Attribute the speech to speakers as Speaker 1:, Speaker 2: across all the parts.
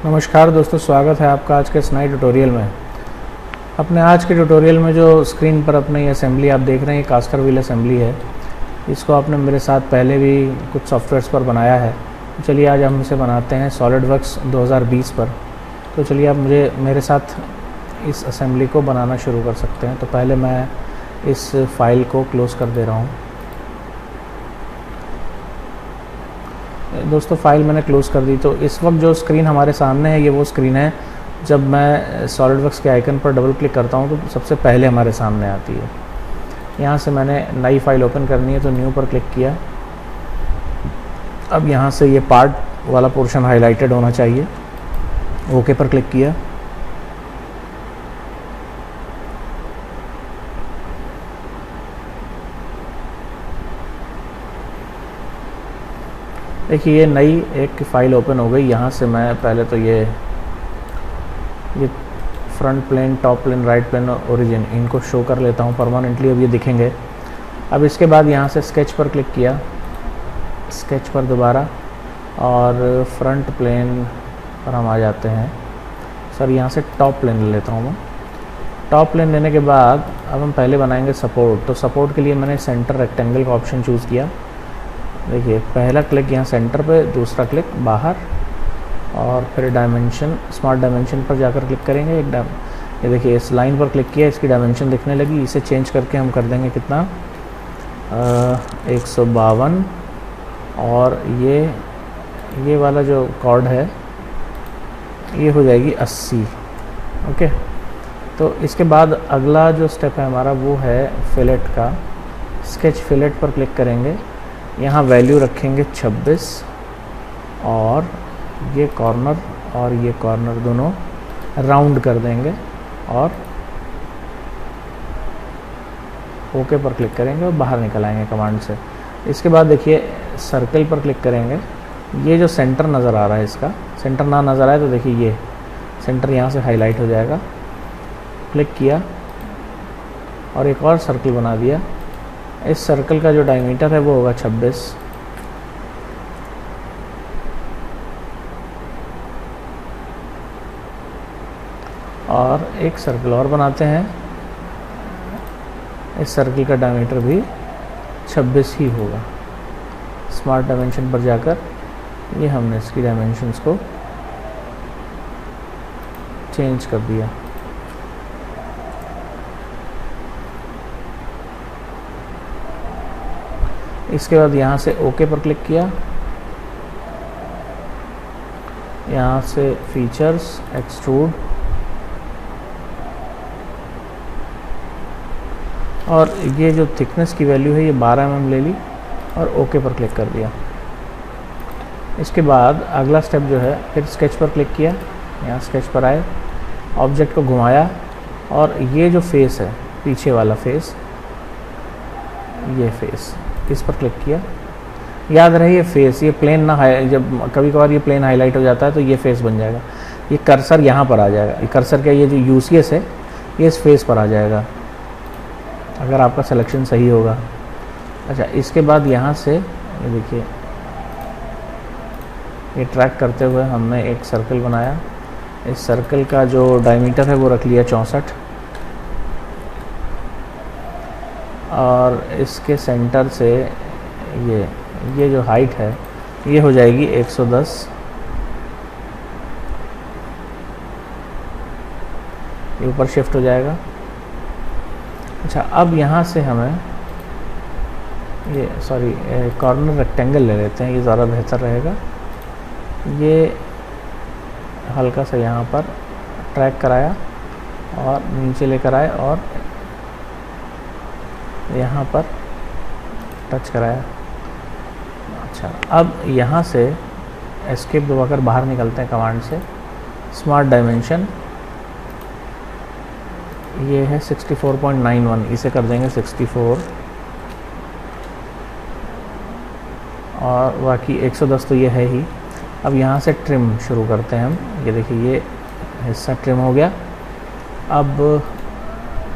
Speaker 1: नमस्कार दोस्तों, स्वागत है आपका आज के इस नए ट्यूटोरियल में। अपने आज के ट्यूटोरियल में जो स्क्रीन पर अपने ये असेंबली आप देख रहे हैं, ये कास्टर व्हील असेंबली है। इसको आपने मेरे साथ पहले भी कुछ सॉफ्टवेयर्स पर बनाया है। चलिए आज हम इसे बनाते हैं सॉलिडवर्क्स 2020 पर। तो चलिए आप मेरे साथ इस असेंबली को बनाना शुरू कर सकते हैं। तो पहले मैं इस फाइल को क्लोज़ कर दे रहा हूँ। दोस्तों फाइल मैंने क्लोज़ कर दी। तो इस वक्त जो स्क्रीन हमारे सामने है, ये वो स्क्रीन है जब मैं सॉलिडवर्क्स के आइकन पर डबल क्लिक करता हूँ तो सबसे पहले हमारे सामने आती है। यहाँ से मैंने नई फाइल ओपन करनी है तो न्यू पर क्लिक किया। अब यहाँ से ये पार्ट वाला पोर्शन हाईलाइटेड होना चाहिए। ओके पर क्लिक किया। देखिए ये नई एक फ़ाइल ओपन हो गई। यहाँ से मैं पहले तो ये front plane, top plane, right plane और ओरिजिन इनको शो कर लेता हूँ परमानेंटली। अब ये दिखेंगे। अब इसके बाद यहाँ से स्केच पर क्लिक किया, स्केच पर दोबारा, और फ्रंट प्लेन पर हम आ जाते हैं। सर यहाँ से टॉप प्लेन ले लेता हूँ मैं। टॉप प्लेन लेने के बाद अब हम पहले बनाएंगे सपोर्ट। तो सपोर्ट के लिए मैंने सेंटर रेक्टेंगल का ऑप्शन चूज़ किया। देखिए पहला क्लिक यहाँ सेंटर पे, दूसरा क्लिक बाहर, और फिर डायमेंशन, स्मार्ट डायमेंशन पर जाकर क्लिक करेंगे। ये देखिए इस लाइन पर क्लिक किया, इसकी डायमेंशन दिखने लगी। इसे चेंज करके हम कर देंगे कितना, 152, और ये वाला जो कॉर्ड है ये हो जाएगी 80। ओके। तो इसके बाद अगला जो स्टेप है हमारा वो है फिलेट का। स्केच फिलेट पर क्लिक करेंगे, यहाँ वैल्यू रखेंगे 26, और ये कॉर्नर दोनों राउंड कर देंगे और ओके पर क्लिक करेंगे और बाहर निकल आएंगे कमांड से। इसके बाद देखिए सर्कल पर क्लिक करेंगे। ये जो सेंटर नज़र आ रहा है, इसका सेंटर ना नज़र आए तो देखिए ये सेंटर यहाँ से हाईलाइट हो जाएगा। क्लिक किया और एक और सर्कल बना दिया। इस सर्कल का जो डायमीटर है वो होगा 26। और एक सर्कल और बनाते हैं। इस सर्कल का डायमीटर भी 26 ही होगा। स्मार्ट डायमेंशन पर जाकर ये हमने इसकी डायमेंशंस को चेंज कर दिया। इसके बाद यहाँ से ओके पर क्लिक किया। यहाँ से फीचर्स, एक्सट्रूड, और ये जो थिकनेस की वैल्यू है ये 12 mm ले ली और ओके पर क्लिक कर दिया। इसके बाद अगला स्टेप जो है, फिर स्केच पर क्लिक किया, यहाँ स्केच पर आए, ऑब्जेक्ट को घुमाया, और ये जो फेस है पीछे वाला फेस, ये फेस, इस पर क्लिक किया। याद रहे ये फेस, ये प्लेन ना जब कभी कभार ये प्लेन हाईलाइट हो जाता है तो ये फेस बन जाएगा। ये कर्सर यहाँ पर आ जाएगा। ये कर्सर का ये जो यूसीएस है ये इस फेस पर आ जाएगा अगर आपका सिलेक्शन सही होगा। अच्छा, इसके बाद यहाँ से ये देखिए, ये ट्रैक करते हुए हमने एक सर्कल बनाया। इस सर्कल का जो डायमीटर है वो रख लिया 64, और इसके सेंटर से ये जो हाइट है ये हो जाएगी 110। ये ऊपर शिफ्ट हो जाएगा। अच्छा, अब यहाँ से हमें कॉर्नर रेक्टेंगल ले लेते हैं, ये ज़्यादा बेहतर रहेगा। ये हल्का सा यहाँ पर ट्रैक कराया और नीचे लेकर आए और यहाँ पर टच कराया। अच्छा, अब यहाँ से एस्केप दबाकर बाहर निकलते हैं कमांड से। स्मार्ट डायमेंशन ये है 64.91, इसे कर देंगे 64, और बाकी 110 तो ये है ही। अब यहाँ से ट्रिम शुरू करते हैं हम। ये देखिए ये हिस्सा ट्रिम हो गया। अब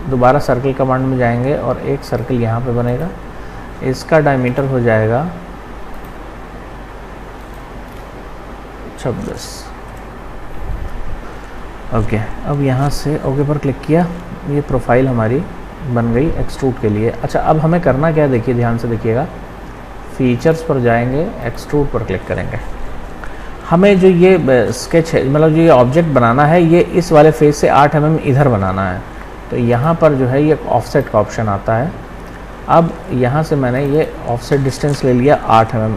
Speaker 1: दोबारा सर्कल कमांड में जाएंगे और एक सर्कल यहाँ पे बनेगा। इसका डायमीटर हो जाएगा 26। ओके, अब यहाँ से ओके पर क्लिक किया, ये प्रोफाइल हमारी बन गई एक्सट्रूड के लिए। अच्छा, अब हमें करना क्या है, देखिए ध्यान से देखिएगा, फीचर्स पर जाएंगे, एक्सट्रूड पर क्लिक करेंगे। हमें जो ये स्केच है, मतलब जो ये ऑब्जेक्ट बनाना है, ये इस वाले फेस से 8 mm इधर बनाना है। तो यहाँ पर जो है ये ऑफसेट का ऑप्शन आता है। अब यहाँ से मैंने ये ऑफसेट डिस्टेंस ले लिया 8 mm।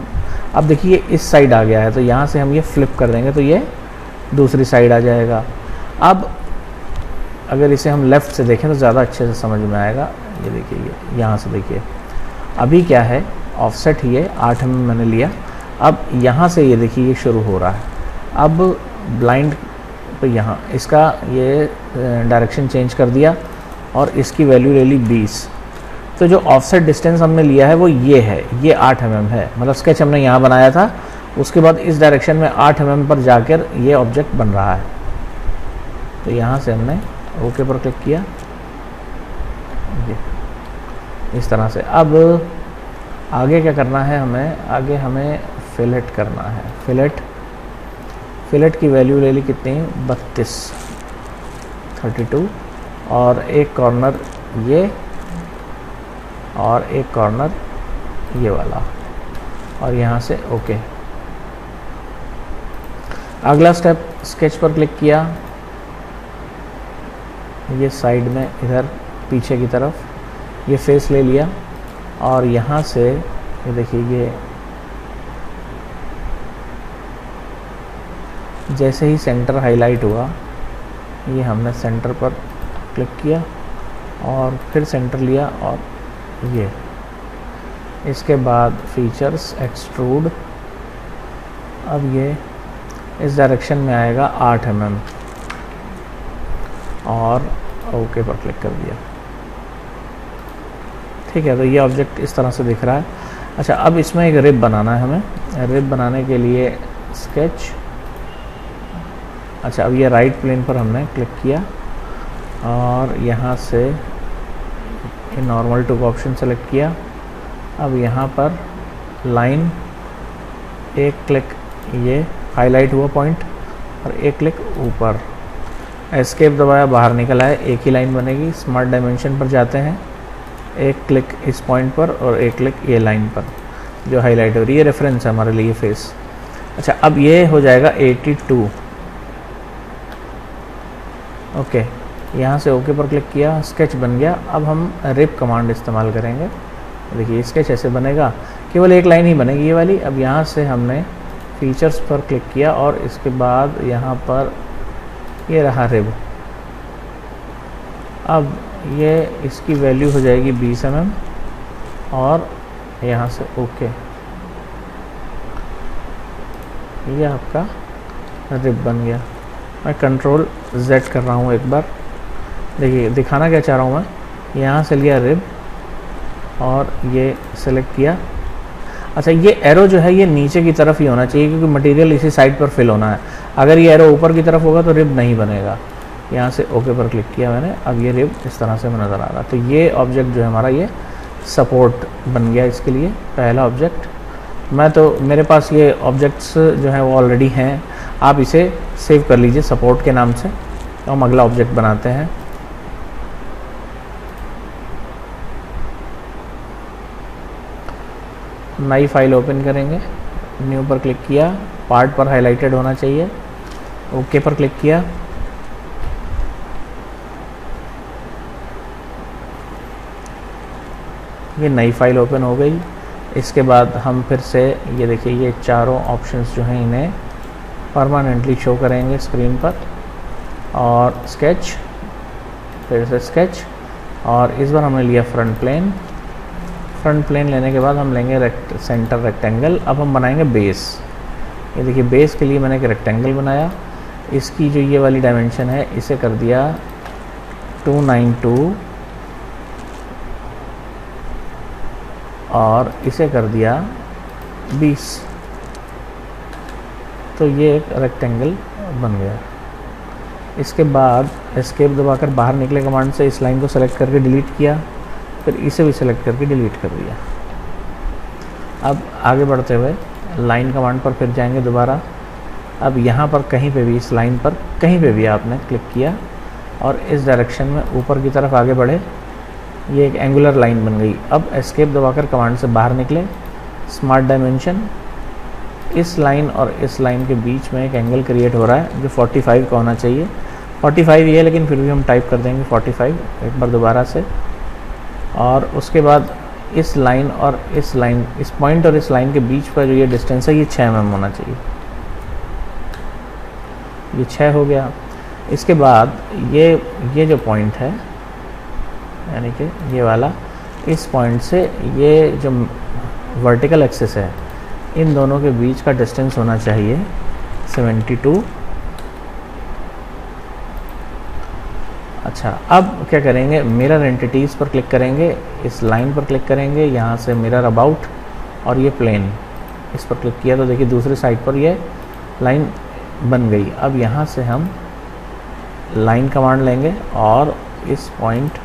Speaker 1: अब देखिए इस साइड आ गया है, तो यहाँ से हम ये फ्लिप कर देंगे तो ये दूसरी साइड आ जाएगा। अब अगर इसे हम लेफ़्ट से देखें तो ज़्यादा अच्छे से समझ में आएगा। ये देखिए, ये यहाँ से देखिए, अभी क्या है, ऑफसेट ये 8 mm मैंने लिया। अब यहाँ से ये देखिए ये शुरू हो रहा है। अब ब्लाइंड तो यहाँ इसका ये डायरेक्शन चेंज कर दिया और इसकी वैल्यू ले ली 20। तो जो ऑफसेट डिस्टेंस हमने लिया है वो ये है, ये 8 mm है। मतलब स्केच हमने यहाँ बनाया था, उसके बाद इस डायरेक्शन में 8 mm पर जाकर ये ऑब्जेक्ट बन रहा है। तो यहाँ से हमने ओके पर क्लिक किया, ये इस तरह से। अब आगे क्या करना है हमें, आगे हमें फिलेट करना है। फिलेट की वैल्यू ले ली कितनी, 32 और एक कॉर्नर ये और एक कॉर्नर ये वाला, और यहाँ से ओके। अगला स्टेप, स्केच पर क्लिक किया, ये साइड में इधर पीछे की तरफ ये फेस ले लिया और यहाँ से ये देखिए, ये जैसे ही सेंटर हाईलाइट हुआ, ये हमने सेंटर पर क्लिक किया और फिर सेंटर लिया और ये, इसके बाद फीचर्स, एक्सट्रूड। अब ये इस डायरेक्शन में आएगा 8 mm और ओके पर क्लिक कर दिया। ठीक है, तो ये ऑब्जेक्ट इस तरह से दिख रहा है। अच्छा, अब इसमें एक रिब बनाना है हमें। रिब बनाने के लिए स्केच, अच्छा अब ये राइट प्लेन पर हमने क्लिक किया और यहाँ से नॉर्मल टू का ऑप्शन सेलेक्ट किया। अब यहाँ पर लाइन, एक क्लिक ये हाईलाइट हुआ पॉइंट और एक क्लिक ऊपर, एस्केप दबाया, बाहर निकल आए, एक ही लाइन बनेगी। स्मार्ट डायमेंशन पर जाते हैं, एक क्लिक इस पॉइंट पर और एक क्लिक ये लाइन पर जो हाईलाइट हो रही है, ये रेफरेंस है हमारे लिए फेस। अच्छा, अब ये हो जाएगा 82। ओके, यहाँ से ओके पर क्लिक किया, स्केच बन गया। अब हम रिप कमांड इस्तेमाल करेंगे। देखिए स्केच ऐसे बनेगा, केवल एक लाइन ही बनेगी ये वाली। अब यहाँ से हमने फीचर्स पर क्लिक किया और इसके बाद यहाँ पर ये रहा रिब। अब ये इसकी वैल्यू हो जाएगी 20 mm और यहाँ से ओके, ये आपका रिब बन गया। मैं कंट्रोल Z कर रहा हूँ एक बार। देखिए दिखाना क्या चाह रहा हूँ मैं, यहाँ से लिया रिब और ये सेलेक्ट किया। अच्छा, ये एरो जो है ये नीचे की तरफ ही होना चाहिए क्योंकि मटेरियल इसी साइड पर फिल होना है। अगर ये एरो ऊपर की तरफ होगा तो रिब नहीं बनेगा। यहाँ से ओके पर क्लिक किया मैंने, अब ये रिब इस तरह से नज़र आ रहा। तो ये ऑब्जेक्ट जो है हमारा ये सपोर्ट बन गया इसके लिए, पहला ऑब्जेक्ट। मैं तो मेरे पास ये ऑब्जेक्ट्स जो हैं वो ऑलरेडी हैं, आप इसे सेव कर लीजिए सपोर्ट के नाम से। तो हम अगला ऑब्जेक्ट बनाते हैं। नई फाइल ओपन करेंगे, न्यू पर क्लिक किया, पार्ट पर हाईलाइटेड होना चाहिए, ओके पर क्लिक किया। ये नई फाइल ओपन हो गई। इसके बाद हम फिर से ये देखिए ये चारों ऑप्शंस जो हैं इन्हें परमानेंटली शो करेंगे स्क्रीन पर। और स्केच, फिर से स्केच, और इस बार हमने लिया फ्रंट प्लेन। फ्रंट प्लेन लेने के बाद हम लेंगे सेंटर रेक्टेंगल। अब हम बनाएंगे बेस। ये देखिए बेस के लिए मैंने एक रेक्टेंगल बनाया। इसकी जो ये वाली डायमेंशन है इसे कर दिया 292 और इसे कर दिया 20। तो ये एक रेक्टेंगल बन गया। इसके बाद एस्केप दबाकर बाहर निकले कमांड से इस लाइन को सेलेक्ट करके डिलीट किया, फिर इसे भी सेलेक्ट करके डिलीट कर दिया। अब आगे बढ़ते हुए लाइन कमांड पर फिर जाएंगे दोबारा। अब यहाँ पर कहीं पे भी, इस लाइन पर कहीं पे भी आपने क्लिक किया और इस डायरेक्शन में ऊपर की तरफ आगे बढ़े, ये एक एंगुलर लाइन बन गई। अब एस्केप दबाकर कमांड से बाहर निकले, स्मार्ट डायमेंशन, इस लाइन और इस लाइन के बीच में एक एंगल क्रिएट हो रहा है जो 45 का होना चाहिए। 45 ही है, लेकिन फिर भी हम टाइप कर देंगे 45 एक बार दोबारा से। और उसके बाद इस लाइन और इस लाइन, इस पॉइंट और इस लाइन के बीच का जो ये डिस्टेंस है, ये 6 mm होना चाहिए। ये 6 हो गया। इसके बाद ये जो पॉइंट है, यानी कि ये वाला, इस पॉइंट से ये जो वर्टिकल एक्सिस है, इन दोनों के बीच का डिस्टेंस होना चाहिए 72। अच्छा, अब क्या करेंगे, मिरर एंटिटीज़ पर क्लिक करेंगे, इस लाइन पर क्लिक करेंगे, यहाँ से मिरर अबाउट और ये प्लेन, इस पर क्लिक किया तो देखिए दूसरी साइड पर ये लाइन बन गई। अब यहाँ से हम लाइन कमांड लेंगे और इस पॉइंट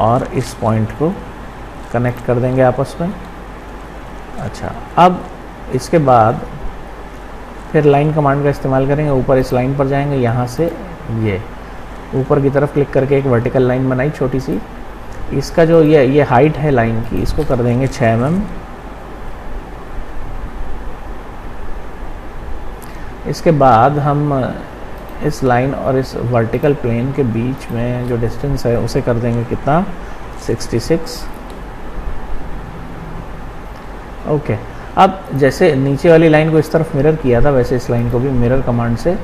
Speaker 1: और इस पॉइंट को कनेक्ट कर देंगे आपस में। अच्छा, अब इसके बाद फिर लाइन कमांड का इस्तेमाल करेंगे, ऊपर इस लाइन पर जाएंगे, यहाँ से ये ऊपर की तरफ क्लिक करके एक वर्टिकल लाइन बनाई छोटी सी। इसका जो ये हाइट है लाइन की, इसको कर देंगे 6 mm। इसके बाद हम इस लाइन और इस वर्टिकल प्लेन के बीच में जो डिस्टेंस है उसे कर देंगे कितना, 66। ओके, अब जैसे नीचे वाली लाइन को इस तरफ मिरर किया था, वैसे इस लाइन को भी मिरर कमांड से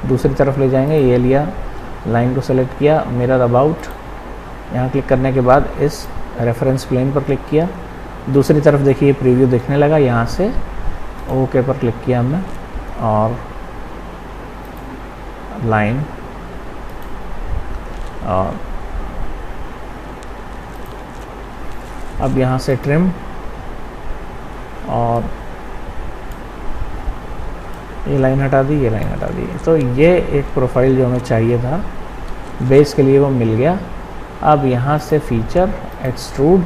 Speaker 1: दूसरी तरफ ले जाएंगे। ये लिया, लाइन को सेलेक्ट किया, मिरर अबाउट, यहाँ क्लिक करने के बाद इस रेफरेंस प्लेन पर क्लिक किया, दूसरी तरफ देखिए प्रीव्यू दिखने लगा। यहाँ से ओके पर क्लिक किया हमने और लाइन और अब यहाँ से ट्रिम और ये लाइन हटा दी, ये लाइन हटा दी। तो ये एक प्रोफाइल जो हमें चाहिए था बेस के लिए वो मिल गया। अब यहाँ से फीचर एक्सट्रूड,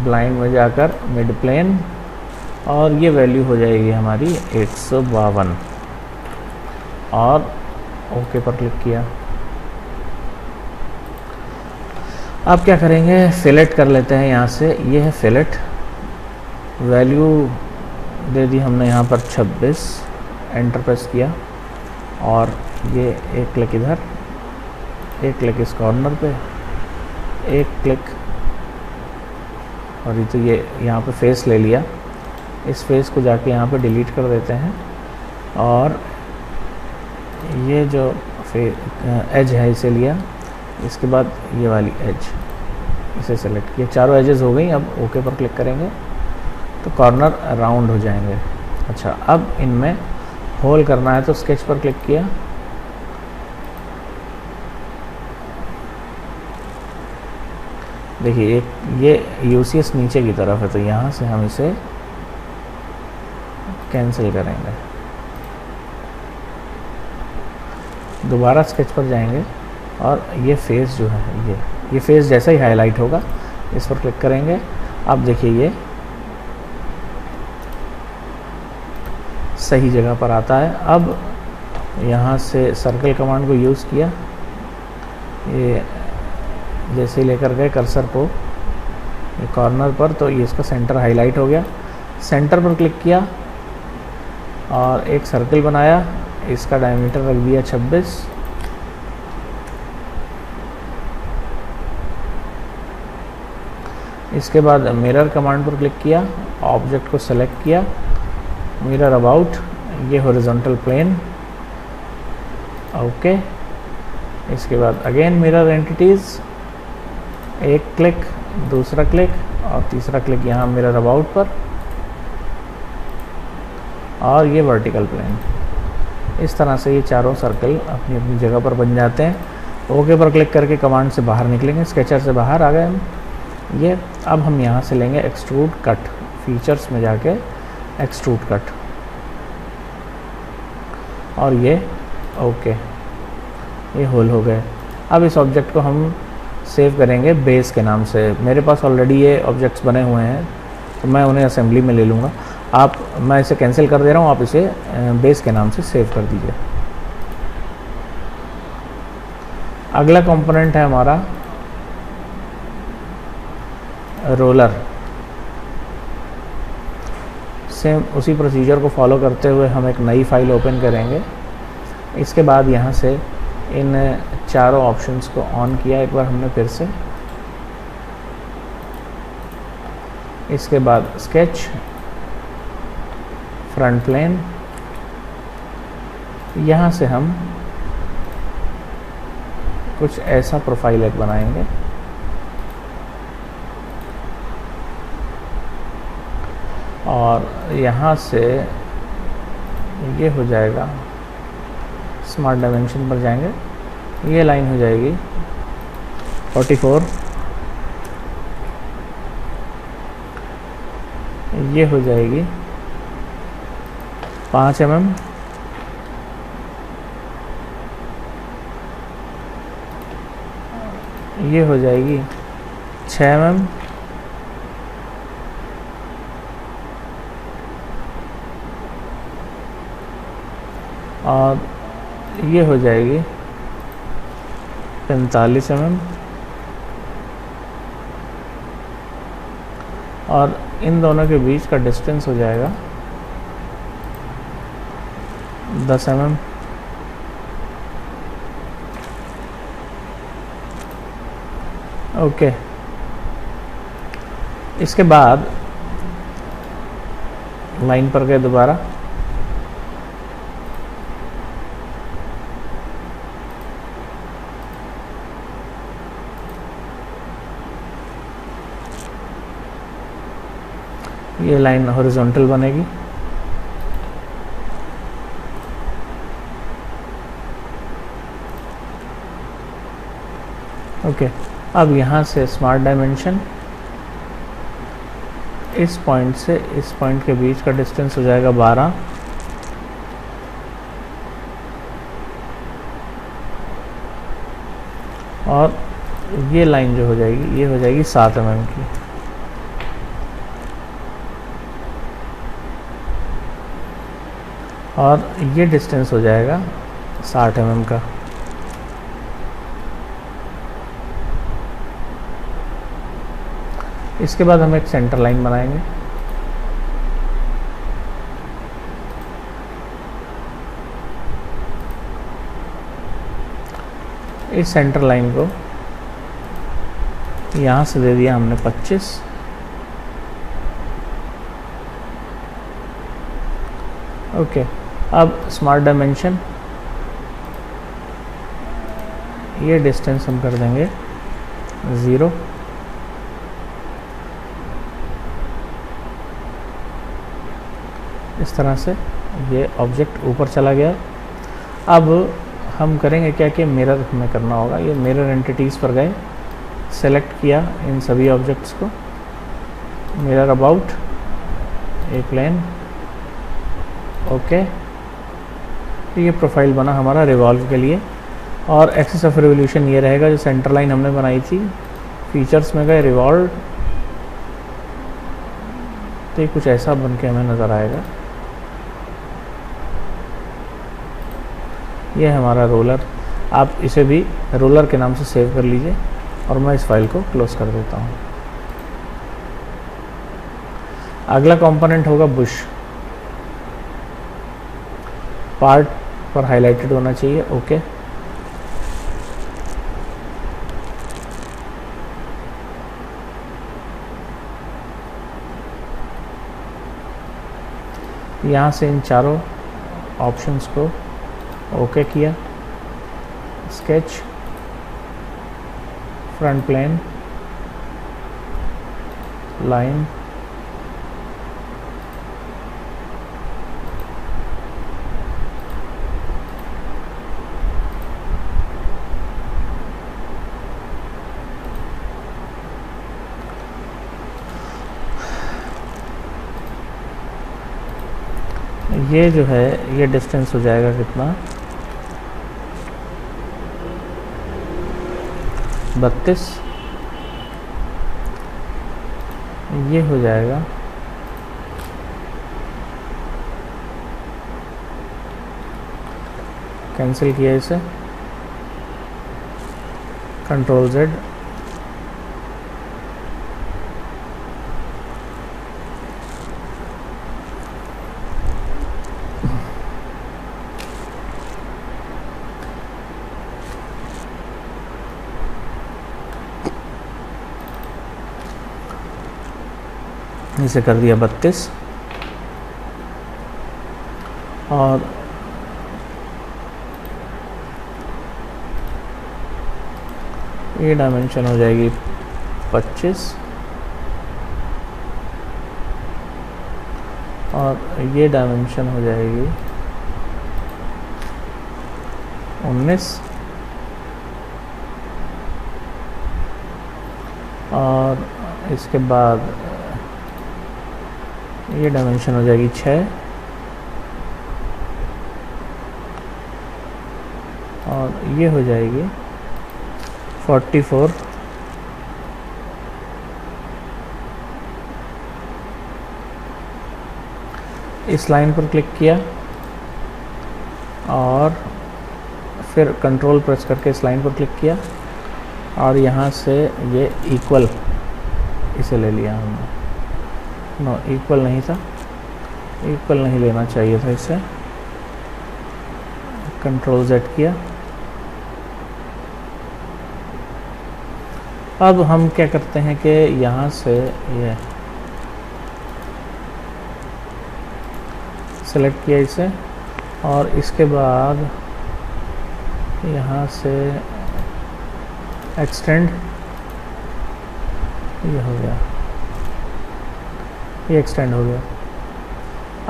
Speaker 1: ब्लाइंड में जाकर मिड प्लेन और ये वैल्यू हो जाएगी हमारी 152 और ओके पर क्लिक किया। अब क्या करेंगे, फिलेट कर लेते हैं यहाँ से। ये है फिलेट, वैल्यू दे दी हमने यहाँ पर 26, एंटर प्रेस किया और ये एक क्लिक इधर, एक क्लिक इस कॉर्नर पे, एक क्लिक, और ये तो ये यहाँ पे फेस ले लिया। इस फेस को जाके यहाँ पे डिलीट कर देते हैं और ये जो एज है इसे लिया, इसके बाद ये वाली एज इसे सेलेक्ट किया, चारों एजेस हो गई। अब ओके पर क्लिक करेंगे तो कॉर्नर राउंड हो जाएंगे। अच्छा, अब इनमें होल करना है तो स्केच पर क्लिक किया, देखिए एक ये यूसीएस नीचे की तरफ है तो यहाँ से हम इसे कैंसिल करेंगे। दोबारा स्केच पर जाएंगे और ये फेस जो है ये फेस जैसा ही हाईलाइट होगा इस पर क्लिक करेंगे। अब देखिए ये सही जगह पर आता है। अब यहाँ से सर्कल कमांड को यूज़ किया, ये जैसे ही लेकर गए कर्सर को ये कॉर्नर पर तो ये इसका सेंटर हाईलाइट हो गया। सेंटर पर क्लिक किया और एक सर्कल बनाया, इसका डायमीटर रख दिया 26। इसके बाद मिरर कमांड पर क्लिक किया, ऑब्जेक्ट को सेलेक्ट किया, मिरर अबाउट, ये हॉरिजॉन्टल प्लेन, ओके। इसके बाद अगेन मिरर एंटिटीज़, एक क्लिक, दूसरा क्लिक और तीसरा क्लिक यहाँ मिरर अबाउट पर और ये वर्टिकल प्लेन। इस तरह से ये चारों सर्कल अपनी अपनी जगह पर बन जाते हैं। ओके पर क्लिक करके कमांड से बाहर निकलेंगे, स्केचर से बाहर आ गए हम। ये अब हम यहाँ से लेंगे एक्सट्रूड कट, फीचर्स में जाके एक्सट्रूड कट और ये ओके, ये होल हो गए। अब इस ऑब्जेक्ट को हम सेव करेंगे बेस के नाम से। मेरे पास ऑलरेडी ये ऑब्जेक्ट्स बने हुए हैं तो मैं उन्हें असेंबली में ले लूँगा। मैं इसे कैंसिल कर दे रहा हूँ, आप इसे बेस के नाम से सेव कर दीजिए। अगला कंपोनेंट है हमारा रोलर। सेम उसी प्रोसीजर को फॉलो करते हुए हम एक नई फाइल ओपन करेंगे। इसके बाद यहाँ से इन चारों ऑप्शंस को ऑन किया एक बार हमने फिर से। इसके बाद स्केच, फ्रंट प्लेन, यहाँ से हम कुछ ऐसा प्रोफाइल एक बनाएंगे। और यहाँ से ये हो जाएगा, स्मार्ट डायमेंशन पर जाएंगे, ये लाइन हो जाएगी 44, ये हो जाएगी 5 mm, ये हो जाएगी 6 mm, और ये हो जाएगी 45 mm, और इन दोनों के बीच का डिस्टेंस हो जाएगा 10 mm। ओके, इसके बाद लाइन पर गए दोबारा, ये लाइन हॉरिजॉन्टल बनेगी। ओके, अब यहाँ से स्मार्ट डायमेंशन, इस पॉइंट से इस पॉइंट के बीच का डिस्टेंस हो जाएगा 12, और ये लाइन जो हो जाएगी ये हो जाएगी 7 mm की। और ये डिस्टेंस हो जाएगा 60 mm का। इसके बाद हम एक सेंटर लाइन बनाएंगे। इस सेंटर लाइन को यहाँ से दे दिया हमने 25। ओके, अब स्मार्ट डायमेंशन, ये डिस्टेंस हम कर देंगे 0। इस तरह से ये ऑब्जेक्ट ऊपर चला गया। अब हम करेंगे क्या कि मिरर हमें करना होगा। ये मिरर एंटिटीज़ पर गए, सेलेक्ट किया इन सभी ऑब्जेक्ट्स को, mirror about, A plane, okay. तो ये प्रोफाइल बना हमारा रिवॉल्व के लिए। और एक्सिस ऑफ रिवोल्यूशन ये रहेगा, जो सेंटर लाइन हमने बनाई थी, फीचर्स में गए, रिवॉल्व, तो ये कुछ ऐसा बन के हमें नज़र आएगा। ये है हमारा रोलर। आप इसे भी रोलर के नाम से सेव कर लीजिए, और मैं इस फाइल को क्लोज कर देता हूँ। अगला कंपोनेंट होगा बुश। पार्ट पर हाईलाइटेड होना चाहिए, ओके। यहाँ से इन चारों ऑप्शंस को ओके किया। स्केच, फ्रंट प्लेन, लाइन, ये जो है ये डिस्टेंस हो जाएगा कितना, 32। ये हो जाएगा कैंसिल किया इसे, कंट्रोल Z, इसे कर दिया 32 और ये डायमेंशन हो जाएगी 25 और ये डायमेंशन हो जाएगी 19 और इसके बाद ये डायमेंशन हो जाएगी 6 और ये हो जाएगी 44। इस लाइन पर क्लिक किया और फिर कंट्रोल प्रेस करके इस लाइन पर क्लिक किया और यहाँ से ये इक्वल इसे ले लिया हमने। नो, इक्वल नहीं था, इक्वल नहीं लेना चाहिए था इसे। कंट्रोल Z किया। अब हम क्या करते हैं कि यहाँ से ये सेलेक्ट किया इसे और इसके बाद यहाँ से एक्सटेंड, ये हो गया, ये एक्सटेंड हो गया।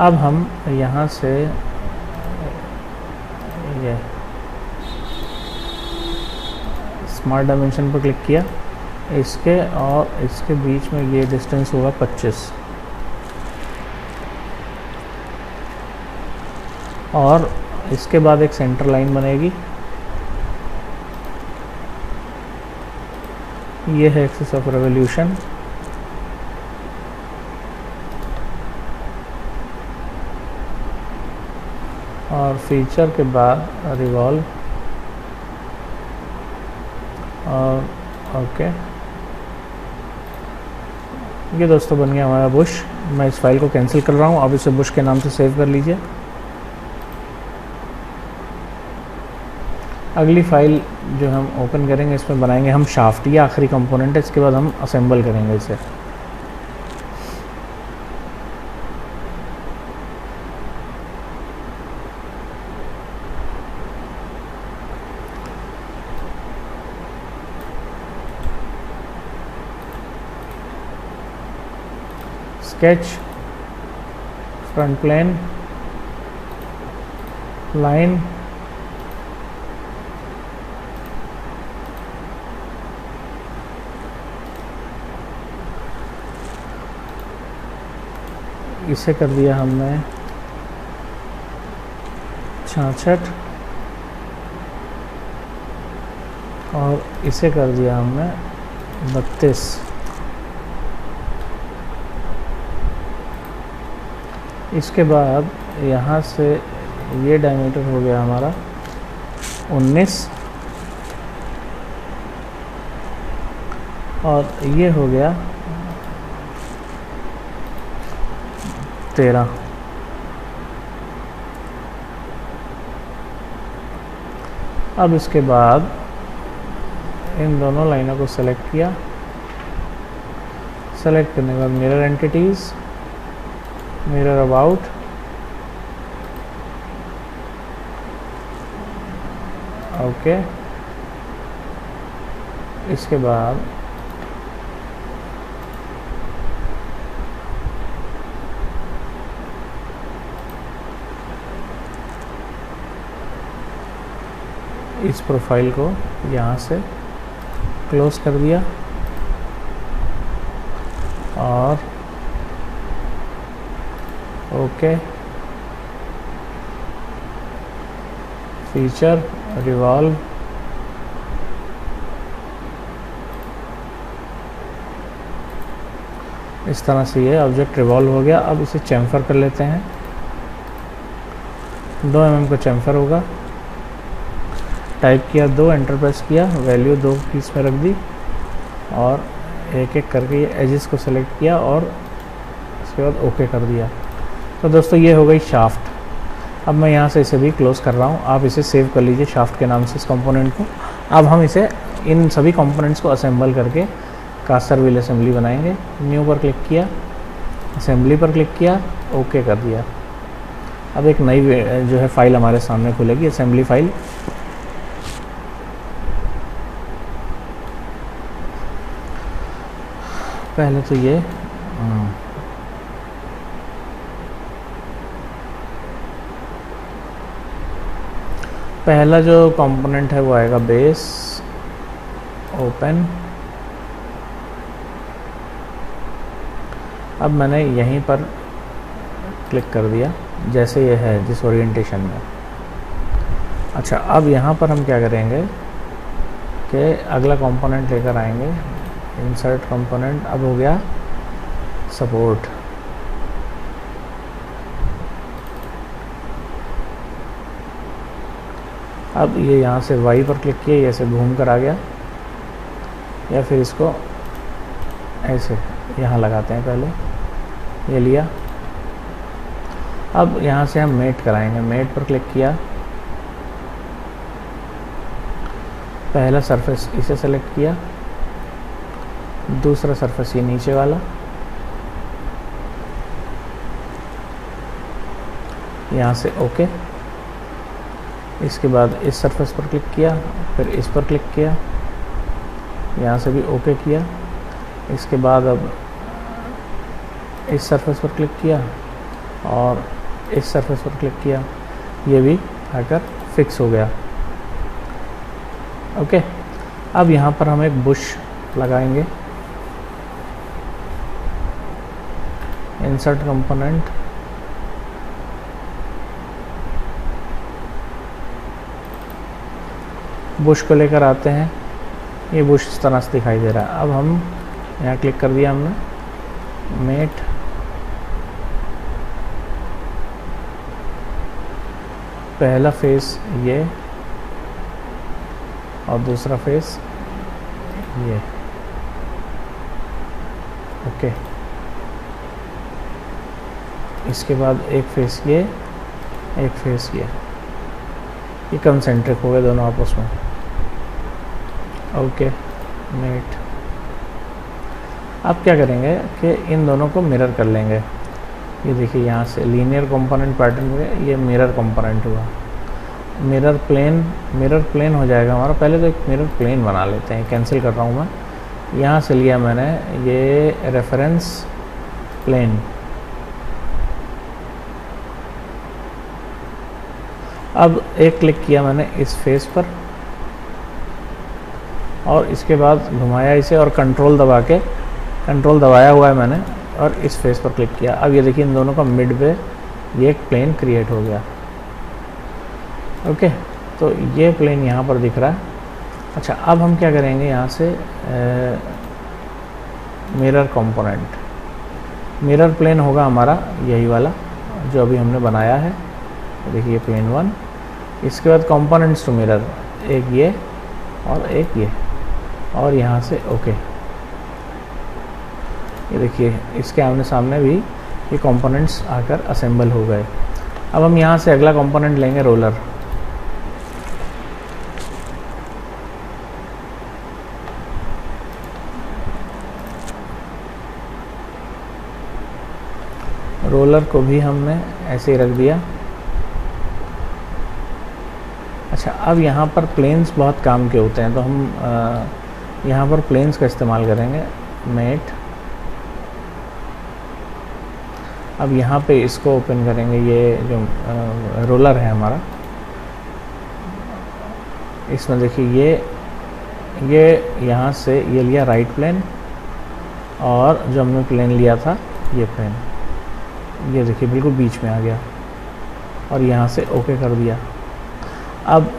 Speaker 1: अब हम यहाँ से ये स्मार्ट डायमेंशन पर क्लिक किया, इसके और इसके बीच में ये डिस्टेंस होगा 25 और इसके बाद एक सेंटर लाइन बनेगी। ये है एक्सिस ऑफ रेवोल्यूशन और फीचर के बाद रिवॉल्व और ओके। ये दोस्तों बन गया हमारा बुश। मैं इस फाइल को कैंसिल कर रहा हूँ, अब इसे बुश के नाम से सेव कर लीजिए। अगली फाइल जो हम ओपन करेंगे इसमें बनाएंगे हम शाफ्ट, ये आखिरी कंपोनेंट है, इसके बाद हम असेंबल करेंगे इसे। स्केच, फ्रंट प्लेन, लाइन, इसे कर दिया हमने 66 और इसे कर दिया हमने 32। इसके बाद यहाँ से ये डायमीटर हो गया हमारा 19 और ये हो गया 13। अब इसके बाद इन दोनों लाइनों को सेलेक्ट किया, सेलेक्ट करने के बाद mirror entities, mirror about, okay. इसके बाद इस प्रोफाइल को यहाँ से क्लोज कर दिया और ओके। फीचर, रिवॉल्व, इस तरह से ये ऑब्जेक्ट रिवॉल्व हो गया। अब इसे चैम्फर कर लेते हैं। 2 mm का चैम्फर होगा टाइप किया 2, एंटर प्रेस किया, वैल्यू 2 की इसमें रख दी और एक एक करके ये एजेस को सेलेक्ट किया और उसके बाद ओके कर दिया। तो दोस्तों ये हो गई शाफ्ट। अब मैं यहाँ से इसे भी क्लोज़ कर रहा हूँ, आप इसे सेव कर लीजिए शाफ्ट के नाम से इस कंपोनेंट को। अब हम इसे इन सभी कंपोनेंट्स को असेंबल करके कास्टर व्हील असेंबली बनाएंगे। न्यू पर क्लिक किया, असेंबली पर क्लिक किया, ओके कर दिया। अब एक नई जो है फाइल हमारे सामने खुलेगी, असेंबली फाइल। पहले तो ये पहला जो कंपोनेंट है वो आएगा बेस, ओपन। अब मैंने यहीं पर क्लिक कर दिया जैसे ये है जिस ओरिएंटेशन में। अच्छा, अब यहाँ पर हम क्या करेंगे कि अगला कंपोनेंट लेकर आएंगे, इंसर्ट कंपोनेंट। अब हो गया सपोर्ट। अब ये यहाँ से वाई पर क्लिक किया, ऐसे घूम कर आ गया, या फिर इसको ऐसे यहाँ लगाते हैं, पहले ये लिया। अब यहाँ से हम मेट कराएंगे, मेट पर क्लिक किया, पहला सरफेस इसे सेलेक्ट किया, दूसरा सरफेस ये नीचे वाला, यहाँ से ओके। इसके बाद इस सरफेस पर क्लिक किया, फिर इस पर क्लिक किया, यहाँ से भी ओके किया। इसके बाद अब इस सरफेस पर क्लिक किया और इस सरफेस पर क्लिक किया, ये भी आकर फिक्स हो गया। ओके, अब यहाँ पर हम एक बुश लगाएंगे, इंसर्ट कंपोनेंट, बुश को लेकर आते हैं। ये बुश इस तरह से दिखाई दे रहा है। अब हम यहाँ क्लिक कर दिया हमने, मेट, पहला फेस ये और दूसरा फेस ये, ओके। इसके बाद एक फेस ये, एक फेस ये कंसेंट्रिक हो गए दोनों आपस में, ओके। मेट। अब क्या करेंगे कि इन दोनों को मिरर कर लेंगे। ये देखिए यहाँ से लीनियर कंपोनेंट पैटर्न में ये मिरर कंपोनेंट हुआ। मिरर प्लेन हो जाएगा हमारा। पहले तो एक मिरर प्लेन बना लेते हैं, कैंसिल कर रहा हूँ मैं। यहाँ से लिया मैंने ये रेफरेंस प्लेन। अब एक क्लिक किया मैंने इस फेस पर और इसके बाद घुमाया इसे और कंट्रोल दबाया हुआ है मैंने और इस फेस पर क्लिक किया। अब ये देखिए इन दोनों का मिड पे ये एक प्लेन क्रिएट हो गया, ओके। तो ये प्लेन यहाँ पर दिख रहा है। अच्छा, अब हम क्या करेंगे, यहाँ से मिरर कंपोनेंट, मिरर प्लेन होगा हमारा यही वाला जो अभी हमने बनाया है। देखिए प्लेन 1। इसके बाद कंपोनेंट्स टू मिरर, एक ये और एक ये, और यहाँ से ओके। ये देखिए इसके आमने सामने भी ये कंपोनेंट्स आकर असेंबल हो गए। अब हम यहाँ से अगला कंपोनेंट लेंगे, रोलर। रोलर को भी हमने ऐसे ही रख दिया। अच्छा, अब यहाँ पर प्लेन्स बहुत काम के होते हैं तो हम यहाँ पर प्लेन्स का इस्तेमाल करेंगे। मेट। अब यहाँ पे इसको ओपन करेंगे, ये जो रोलर है हमारा, इसमें देखिए ये यहाँ से ये लिया राइट प्लेन और जो हमने प्लेन लिया था ये प्लेन, ये देखिए बिल्कुल बीच में आ गया और यहाँ से ओके कर दिया। अब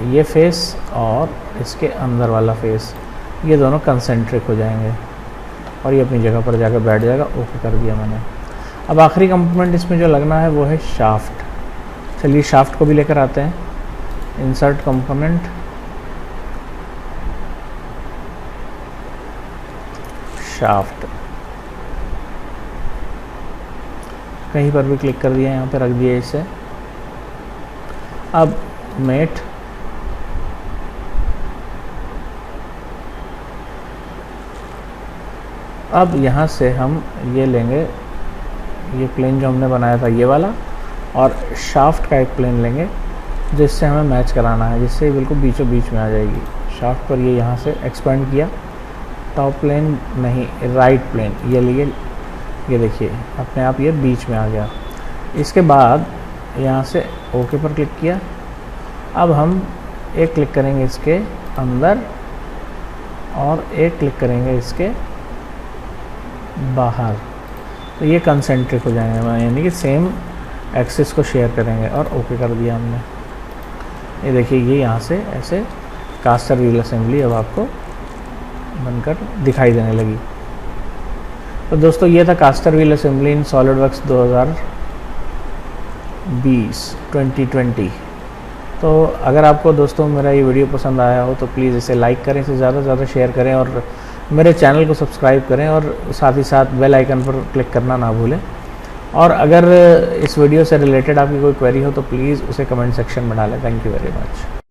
Speaker 1: ये फेस और इसके अंदर वाला फेस ये दोनों कंसेंट्रिक हो जाएंगे और ये अपनी जगह पर जाकर बैठ जाएगा। ओके कर दिया मैंने। अब आखिरी कंपोनेंट इसमें जो लगना है वो है शाफ्ट। चलिए शाफ्ट को भी लेकर आते हैं। इंसर्ट कंपोनेंट, शाफ्ट, कहीं पर भी क्लिक कर दिया, यहाँ पे रख दिया इसे। अब मेट, अब यहाँ से हम ये लेंगे, ये प्लेन जो हमने बनाया था ये वाला, और शाफ्ट का एक प्लेन लेंगे जिससे हमें मैच कराना है, जिससे बिल्कुल बीचों बीच में आ जाएगी। शाफ्ट पर ये यहाँ से एक्सपेंड किया, टॉप प्लेन नहीं, राइट प्लेन ये लिए, ये देखिए अपने आप ये बीच में आ गया। इसके बाद यहाँ से ओके पर क्लिक किया। अब हम एक क्लिक करेंगे इसके अंदर और एक क्लिक करेंगे इसके बाहर, तो ये कंसेंट्रिक हो जाएंगे, यानी कि सेम एक्सिस को शेयर करेंगे, और ओके कर दिया हमने। ये देखिए ये यहाँ से ऐसे कास्टर व्हील असेंबली अब आपको बनकर दिखाई देने लगी। तो दोस्तों ये था caster wheel assembly in SolidWorks 2020। तो अगर आपको दोस्तों मेरा ये वीडियो पसंद आया हो तो प्लीज़ इसे लाइक करें, इसे ज़्यादा से ज़्यादा शेयर करें, और मेरे चैनल को सब्सक्राइब करें, और साथ ही साथ बेल आइकन पर क्लिक करना ना भूलें। और अगर इस वीडियो से रिलेटेड आपकी कोई क्वेरी हो तो प्लीज़ उसे कमेंट सेक्शन में डालें। Thank you very much.